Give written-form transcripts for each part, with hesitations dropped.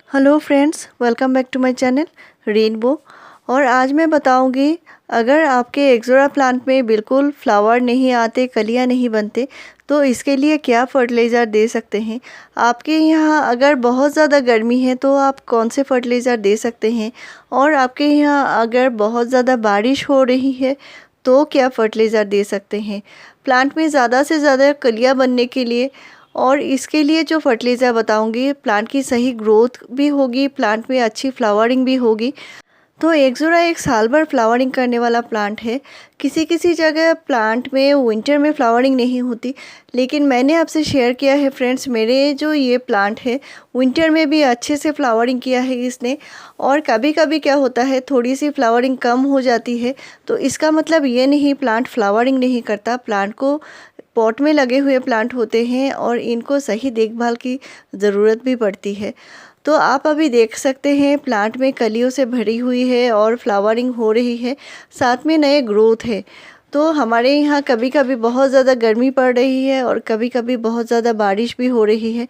Hello friends, welcome back to my channel Rainbow. और आज मैं बताऊंगी, अगर आपके एक्सोरा प्लांट में बिल्कुल फ्लावर नहीं आते, कलियां नहीं बनते, तो इसके लिए क्या फर्टिलाइज़र दे सकते हैं। आपके यहाँ अगर बहुत ज़्यादा गर्मी है तो आप कौन से फर्टिलाइज़र दे सकते हैं, और आपके यहाँ अगर बहुत ज़्यादा बारिश हो रही है तो क्या फर्टिलाइज़र दे सकते हैं प्लांट में ज़्यादा से ज़्यादा कलियाँ बनने के लिए। और इसके लिए जो फर्टिलाइज़र बताऊंगी, प्लांट की सही ग्रोथ भी होगी, प्लांट में अच्छी फ्लावरिंग भी होगी। तो एक्सोरा एक साल भर फ्लावरिंग करने वाला प्लांट है। किसी किसी जगह प्लांट में विंटर में फ्लावरिंग नहीं होती, लेकिन मैंने आपसे शेयर किया है फ्रेंड्स, मेरे जो ये प्लांट है विंटर में भी अच्छे से फ्लावरिंग किया है इसने। और कभी कभी क्या होता है, थोड़ी सी फ्लावरिंग कम हो जाती है, तो इसका मतलब ये नहीं प्लांट फ्लावरिंग नहीं करता। प्लांट को पॉट में लगे हुए प्लांट होते हैं और इनको सही देखभाल की ज़रूरत भी पड़ती है। तो आप अभी देख सकते हैं प्लांट में कलियों से भरी हुई है और फ्लावरिंग हो रही है, साथ में नए ग्रोथ है। तो हमारे यहाँ कभी कभी बहुत ज़्यादा गर्मी पड़ रही है और कभी कभी बहुत ज़्यादा बारिश भी हो रही है।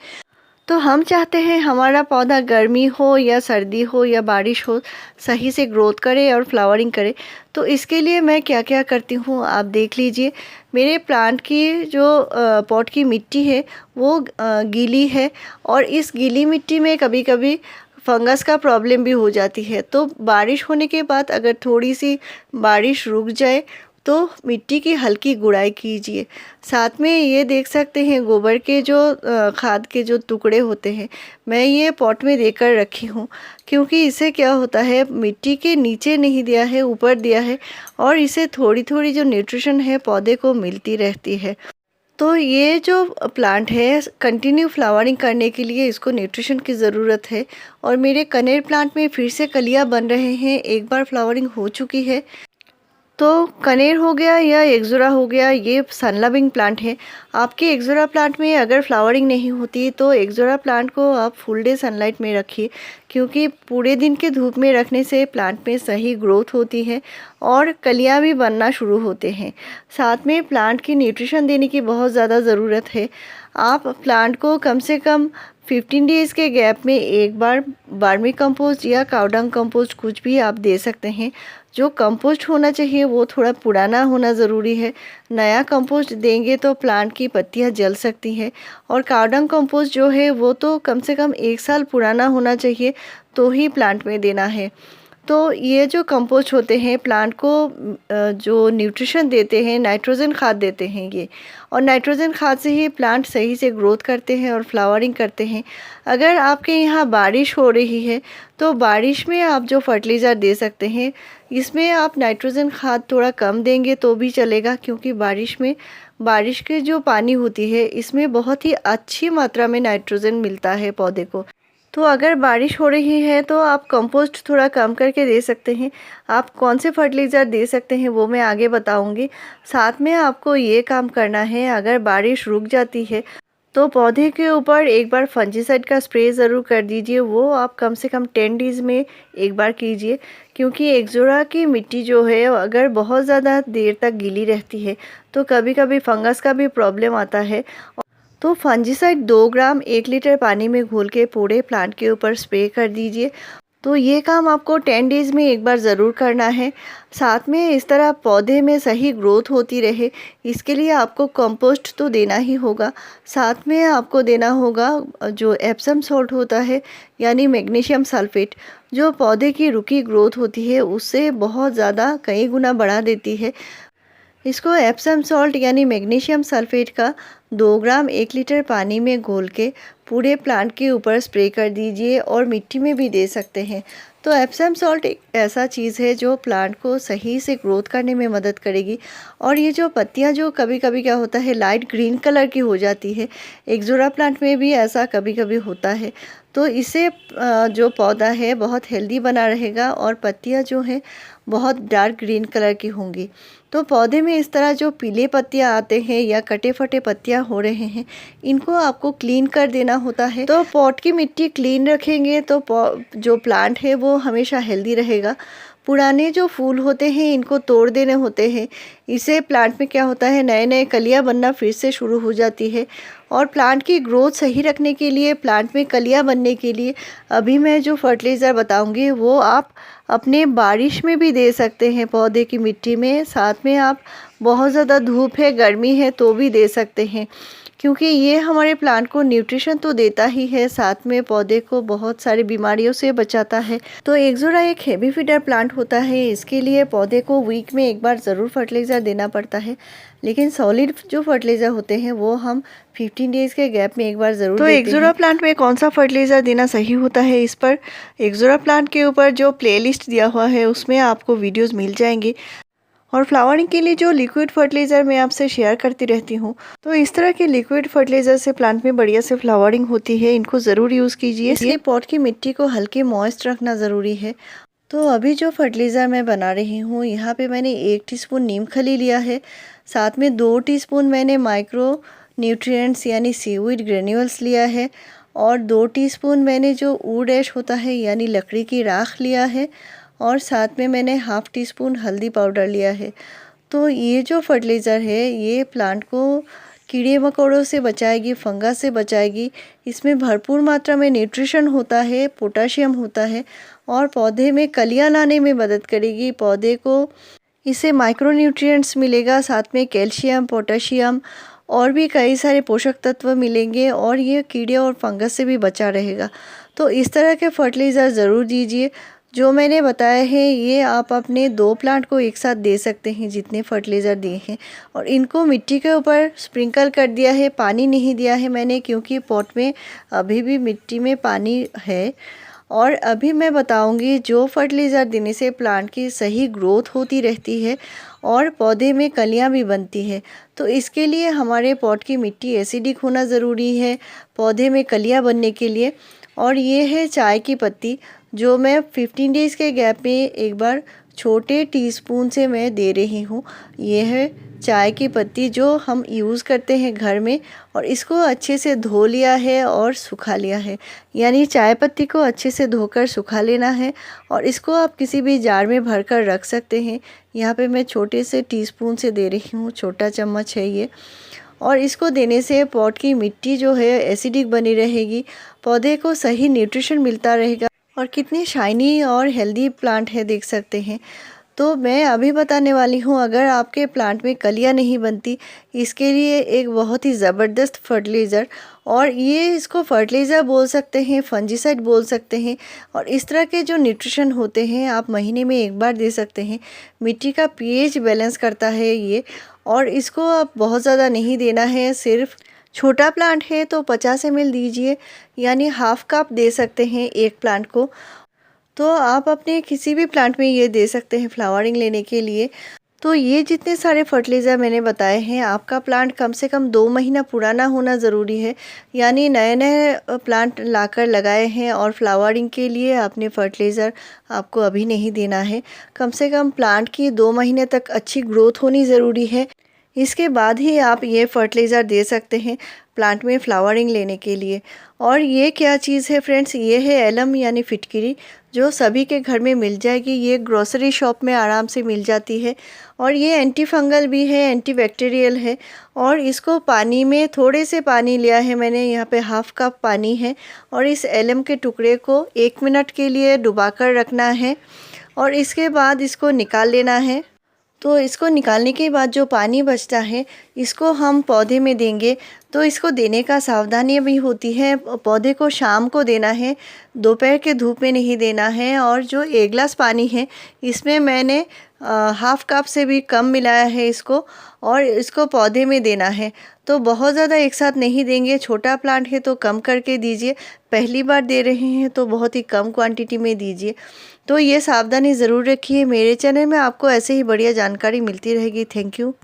तो हम चाहते हैं हमारा पौधा गर्मी हो या सर्दी हो या बारिश हो, सही से ग्रोथ करे और फ्लावरिंग करे। तो इसके लिए मैं क्या क्या करती हूँ आप देख लीजिए। मेरे प्लांट की जो पॉट की मिट्टी है वो गीली है, और इस गीली मिट्टी में कभी कभी फंगस का प्रॉब्लम भी हो जाती है। तो बारिश होने के बाद अगर थोड़ी सी बारिश रुक जाए तो मिट्टी की हल्की गुड़ाई कीजिए। साथ में ये देख सकते हैं गोबर के जो खाद के जो टुकड़े होते हैं, मैं ये पॉट में देकर रखी हूँ, क्योंकि इसे क्या होता है, मिट्टी के नीचे नहीं दिया है, ऊपर दिया है, और इसे थोड़ी थोड़ी जो न्यूट्रिशन है पौधे को मिलती रहती है। तो ये जो प्लांट है कंटिन्यू फ्लावरिंग करने के लिए इसको न्यूट्रिशन की ज़रूरत है। और मेरे कनेर प्लांट में फिर से कलियाँ बन रहे हैं, एक बार फ्लावरिंग हो चुकी है। तो कनेर हो गया या एक्सोरा हो गया, ये सन लविंग प्लांट है। आपके एक्सोरा प्लांट में अगर फ्लावरिंग नहीं होती तो एक्सोरा प्लांट को आप फुल डे सनलाइट में रखिए, क्योंकि पूरे दिन के धूप में रखने से प्लांट में सही ग्रोथ होती है और कलियां भी बनना शुरू होते हैं। साथ में प्लांट की न्यूट्रिशन देने की बहुत ज़्यादा ज़रूरत है। आप प्लांट को कम से कम 15 डेज़ के गैप में एक बार वर्मी कंपोस्ट या काउडंग कंपोस्ट कुछ भी आप दे सकते हैं। जो कंपोस्ट होना चाहिए वो थोड़ा पुराना होना ज़रूरी है। नया कंपोस्ट देंगे तो प्लांट की पत्तियां जल सकती हैं, और काउडंग कंपोस्ट जो है वो तो कम से कम 1 साल पुराना होना चाहिए, तो ही प्लांट में देना है। तो ये जो कंपोस्ट होते हैं प्लांट को जो न्यूट्रिशन देते हैं, नाइट्रोजन खाद देते हैं ये, और नाइट्रोजन खाद से ही प्लांट सही से ग्रोथ करते हैं और फ्लावरिंग करते हैं। अगर आपके यहाँ बारिश हो रही है तो बारिश में आप जो फर्टिलाइज़र दे सकते हैं, इसमें आप नाइट्रोजन खाद थोड़ा कम देंगे तो भी चलेगा, क्योंकि बारिश के जो पानी होती है इसमें बहुत ही अच्छी मात्रा में नाइट्रोजन मिलता है पौधे को। तो अगर बारिश हो रही है तो आप कंपोस्ट थोड़ा कम करके दे सकते हैं। आप कौन से फर्टिलाइज़र दे सकते हैं वो मैं आगे बताऊंगी। साथ में आपको ये काम करना है, अगर बारिश रुक जाती है तो पौधे के ऊपर एक बार फंजीसाइड का स्प्रे ज़रूर कर दीजिए। वो आप कम से कम 10 डेज़ में एक बार कीजिए, क्योंकि एक्सोरा की मिट्टी जो है अगर बहुत ज़्यादा देर तक गीली रहती है तो कभी कभी फंगस का भी प्रॉब्लम आता है। तो फंजीसाइड 2 ग्राम 1 लीटर पानी में घोल के पूरे प्लांट के ऊपर स्प्रे कर दीजिए। तो ये काम आपको 10 डेज़ में एक बार ज़रूर करना है। साथ में इस तरह पौधे में सही ग्रोथ होती रहे, इसके लिए आपको कंपोस्ट तो देना ही होगा। साथ में आपको देना होगा जो एप्सम सॉल्ट होता है, यानी मैग्नीशियम सल्फेट, जो पौधे की रुकी ग्रोथ होती है उससे बहुत ज़्यादा कई गुना बढ़ा देती है। इसको एप्सम सॉल्ट यानी मैग्नीशियम सल्फेट का 2 ग्राम 1 लीटर पानी में घोल के पूरे प्लांट के ऊपर स्प्रे कर दीजिए, और मिट्टी में भी दे सकते हैं। तो एप्सम सॉल्ट एक ऐसा चीज़ है जो प्लांट को सही से ग्रोथ करने में मदद करेगी। और ये जो पत्तियां जो कभी कभी क्या होता है लाइट ग्रीन कलर की हो जाती है, एक्सोरा प्लांट में भी ऐसा कभी कभी होता है, तो इससे जो पौधा है बहुत हेल्दी बना रहेगा और पत्तियां जो हैं बहुत डार्क ग्रीन कलर की होंगी। तो पौधे में इस तरह जो पीले पत्तियां आते हैं या कटे फटे पत्तियां हो रहे हैं, इनको आपको क्लीन कर देना होता है। तो पॉट की मिट्टी क्लीन रखेंगे तो जो प्लांट है वो हमेशा हेल्दी रहेगा। पुराने जो फूल होते हैं इनको तोड़ देने होते हैं। इससे प्लांट में क्या होता है, नए नए कलियां बनना फिर से शुरू हो जाती है। और प्लांट की ग्रोथ सही रखने के लिए, प्लांट में कलियां बनने के लिए अभी मैं जो फर्टिलाइज़र बताऊंगी वो आप अपने बारिश में भी दे सकते हैं, पौधे की मिट्टी में। साथ में आप बहुत ज़्यादा धूप है, गर्मी है तो भी दे सकते हैं, क्योंकि ये हमारे प्लांट को न्यूट्रिशन तो देता ही है, साथ में पौधे को बहुत सारी बीमारियों से बचाता है। तो एक्सोरा एक हेवी फीडर प्लांट होता है, इसके लिए पौधे को वीक में एक बार ज़रूर फर्टिलाइज़र देना पड़ता है। लेकिन सॉलिड जो फर्टिलाइज़र होते हैं वो हम 15 डेज़ के गैप में एक बार ज़रूर देते हैं। तो एक्सोरा प्लांट में कौन सा फर्टिलाइज़र देना सही होता है, इस पर एक्सोरा प्लांट के ऊपर जो प्लेलिस्ट दिया हुआ है उसमें आपको वीडियोज़ मिल जाएंगे। और फ्लावरिंग के लिए जो लिक्विड फर्टिलाइज़र मैं आपसे शेयर करती रहती हूँ, तो इस तरह के लिक्विड फर्टिलाइज़र से प्लांट में बढ़िया से फ्लावरिंग होती है। इनको ज़रूर यूज़ कीजिए। इसलिए पॉट की मिट्टी को हल्के मॉइस्ट रखना ज़रूरी है। तो अभी जो फर्टिलाइज़र मैं बना रही हूँ, यहाँ पे मैंने 1 टीस्पून नीम खली लिया है, साथ में 2 टीस्पून मैंने माइक्रो न्यूट्रिएंट्स यानी सीवीड ग्रेन्यूल्स लिया है, और 2 टीस्पून मैंने जो वुड ऐश होता है यानी लकड़ी की राख लिया है, और साथ में मैंने हाफ़ टी स्पून हल्दी पाउडर लिया है। तो ये जो फर्टिलाइज़र है ये प्लांट को कीड़े मकोड़ों से बचाएगी, फंगस से बचाएगी। इसमें भरपूर मात्रा में न्यूट्रिशन होता है, पोटाशियम होता है, और पौधे में कलियां लाने में मदद करेगी। पौधे को इससे माइक्रो न्यूट्रिएंट्स मिलेगा, साथ में कैल्शियम, पोटाशियम और भी कई सारे पोषक तत्व मिलेंगे, और ये कीड़े और फंगस से भी बचा रहेगा। तो इस तरह के फर्टिलाइज़र ज़रूर दीजिए। जो मैंने बताया है ये आप अपने 2 प्लांट को एक साथ दे सकते हैं जितने फर्टिलाइज़र दिए हैं। और इनको मिट्टी के ऊपर स्प्रिंकल कर दिया है, पानी नहीं दिया है मैंने, क्योंकि पॉट में अभी भी मिट्टी में पानी है। और अभी मैं बताऊंगी जो फर्टिलाइज़र देने से प्लांट की सही ग्रोथ होती रहती है और पौधे में कलियां भी बनती है। तो इसके लिए हमारे पॉट की मिट्टी एसिडिक होना ज़रूरी है पौधे में कलियां बनने के लिए। और ये है चाय की पत्ती, जो मैं 15 डेज़ के गैप में एक बार छोटे टीस्पून से मैं दे रही हूँ। ये है चाय की पत्ती जो हम यूज़ करते हैं घर में, और इसको अच्छे से धो लिया है और सुखा लिया है। यानी चाय पत्ती को अच्छे से धोकर सुखा लेना है, और इसको आप किसी भी जार में भरकर रख सकते हैं। यहाँ पे मैं छोटे से टीस्पून से दे रही हूँ, छोटा चम्मच है ये। और इसको देने से पॉट की मिट्टी जो है एसिडिक बनी रहेगी, पौधे को सही न्यूट्रिशन मिलता रहेगा, और कितनी शाइनी और हेल्दी प्लांट है देख सकते हैं। तो मैं अभी बताने वाली हूँ, अगर आपके प्लांट में कलियां नहीं बनती, इसके लिए एक बहुत ही ज़बरदस्त फर्टिलाइज़र, और ये इसको फर्टिलाइज़र बोल सकते हैं, फंजीसाइड बोल सकते हैं। और इस तरह के जो न्यूट्रिशन होते हैं आप महीने में एक बार दे सकते हैं। मिट्टी का पीएच बैलेंस करता है ये, और इसको आप बहुत ज़्यादा नहीं देना है। सिर्फ छोटा प्लांट है तो 50 ml दीजिए, यानी हाफ कप दे सकते हैं एक प्लांट को। तो आप अपने किसी भी प्लांट में ये दे सकते हैं फ्लावरिंग लेने के लिए। तो ये जितने सारे फर्टिलाइज़र मैंने बताए हैं, आपका प्लांट कम से कम 2 महीना पुराना होना ज़रूरी है। यानी नए नए प्लांट लाकर लगाए हैं और फ्लावरिंग के लिए आपने फर्टिलाइज़र आपको अभी नहीं देना है। कम से कम प्लांट की 2 महीने तक अच्छी ग्रोथ होनी ज़रूरी है, इसके बाद ही आप ये फर्टिलाइज़र दे सकते हैं प्लांट में फ्लावरिंग लेने के लिए। और ये क्या चीज़ है फ्रेंड्स, ये है एलम यानी फिटकिरी, जो सभी के घर में मिल जाएगी। ये ग्रोसरी शॉप में आराम से मिल जाती है, और ये एंटी फंगल भी है, एंटी बैक्टीरियल है। और इसको पानी में थोड़े से पानी लिया है मैंने, यहाँ पे हाफ कप पानी है, और इस एलम के टुकड़े को 1 मिनट के लिए डुबा कर रखना है, और इसके बाद इसको निकाल लेना है। तो इसको निकालने के बाद जो पानी बचता है इसको हम पौधे में देंगे। तो इसको देने का सावधानी भी होती है, पौधे को शाम को देना है, दोपहर के धूप में नहीं देना है। और जो 1 गिलास पानी है इसमें मैंने हाफ कप से भी कम मिलाया है इसको, और इसको पौधे में देना है। तो बहुत ज़्यादा एक साथ नहीं देंगे, छोटा प्लांट है तो कम करके दीजिए, पहली बार दे रहे हैं तो बहुत ही कम क्वांटिटी में दीजिए। तो ये सावधानी ज़रूर रखिए। मेरे चैनल में आपको ऐसे ही बढ़िया जानकारी मिलती रहेगी। Thank you.